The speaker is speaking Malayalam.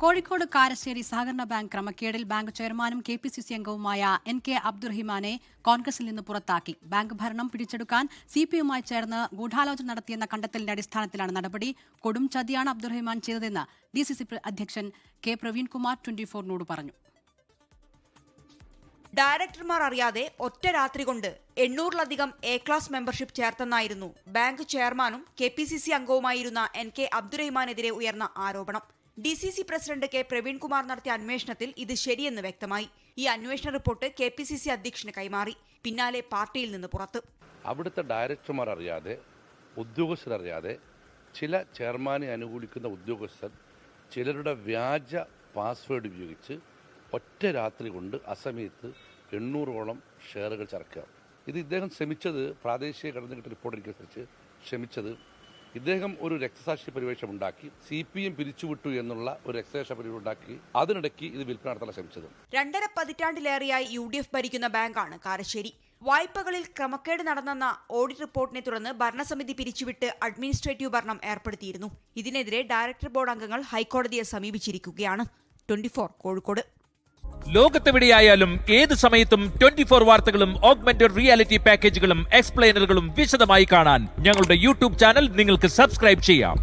കോഴിക്കോട് കാരശ്ശേരി സഹകരണ ബാങ്ക് ക്രമക്കേടിൽ ബാങ്ക് ചെയർമാനും KPCC അംഗവുമായ NK അബ്ദുറഹിമാനെ കോൺഗ്രസിൽ നിന്ന് പുറത്താക്കി. ബാങ്ക് ഭരണം പിടിച്ചെടുക്കാൻ CPI-യുമായി ചേർന്ന് ഗൂഢാലോചന നടത്തിയെന്ന കണ്ടെത്തലിന്റെ അടിസ്ഥാനത്തിലാണ് നടപടി. കൊടും ചതിയാണ് അബ്ദുറഹിമാൻ ചെയ്തതെന്ന് DCC അധ്യക്ഷൻ K. പ്രവീൺകുമാർ 24-നോട് പറഞ്ഞു. ഡയറക്ടർമാർ അറിയാതെ ഒറ്റ രാത്രി കൊണ്ട് 800-ലധികം A ക്ലാസ് മെമ്പർഷിപ്പ് ചേർത്തെന്നായിരുന്നു ബാങ്ക് ചെയർമാനും KPCC അംഗവുമായിരുന്ന NK അബ്ദുറഹിമാനെതിരെ ഉയർന്ന ആരോപണം. DCC president K. പ്രവീൺകുമാർ നടത്തിയ അന്വേഷണത്തിൽ ഇത് ശരിയെന്ന് വ്യക്തമായി. ഈ അന്വേഷണ റിപ്പോർട്ട് KPCC അധ്യക്ഷന് കൈമാറി. പിന്നാലെ പാർട്ടിയിൽ നിന്ന് പുറത്ത്. അവിടുത്തെ ഡയറക്ടർമാർ അറിയാതെ, ഉദ്യോഗസ്ഥരറിയാതെ ചില ചെയർമാനെ അനുകൂലിക്കുന്ന ഉദ്യോഗസ്ഥർ ചിലരുടെ വ്യാജ പാസ്വേഡ് ഉപയോഗിച്ച് ഒറ്റ രാത്രി കൊണ്ട് അസമയത്ത് 800ഓളം ഷെയറുകൾ ചേർക്കുക. ഇത് ഇദ്ദേഹം ശ്രമിച്ചത്, പ്രാദേശിക ഘടന കിട്ടിയ റിപ്പോർട്ടിനനുസരിച്ച് ശ്രമിച്ചത്, ഇദ്ദേഹം ഒരു രക്തസാക്ഷി പരിവേഷം ഉണ്ടാക്കി CPM പിരിച്ചുവിട്ടു എന്നുള്ള ഒരു രക്തസാക്ഷി പരിവേഷം ഉണ്ടാക്കി അതിനിടയ്ക്ക് ഇത് വിൽപ്പന നടത്താൻ ശ്രമിച്ചത്. 2.5 പതിറ്റാണ്ടിലേറെയായി UDF ഭരിക്കുന്ന ബാങ്കാണ് കാരശ്ശേരി. വായ്പകളിൽ ക്രമക്കേട് നടന്നെന്ന ഓഡിറ്റ് റിപ്പോർട്ടിനെ തുടർന്ന് ഭരണസമിതി പിരിച്ചുവിട്ട് അഡ്മിനിസ്ട്രേറ്റീവ് ഭരണം ഏർപ്പെടുത്തിയിരുന്നു. ഇതിനെതിരെ ഡയറക്ടർ ബോർഡ് അംഗങ്ങൾ ഹൈക്കോടതിയെ സമീപിച്ചിരിക്കുകയാണ്. 24 കോഴിക്കോട്. ലോകത്തെവിടെയായാലും ഏത് സമയത്തും 24 വാർത്തകളും ഓഗ്മെന്റഡ് റിയാലിറ്റി പാക്കേജുകളും എക്സ്പ്ലെയിനറുകളും വിശദമായി കാണാൻ ഞങ്ങളുടെ YouTube ചാനൽ നിങ്ങൾക്ക് സബ്സ്ക്രൈബ് ചെയ്യാം.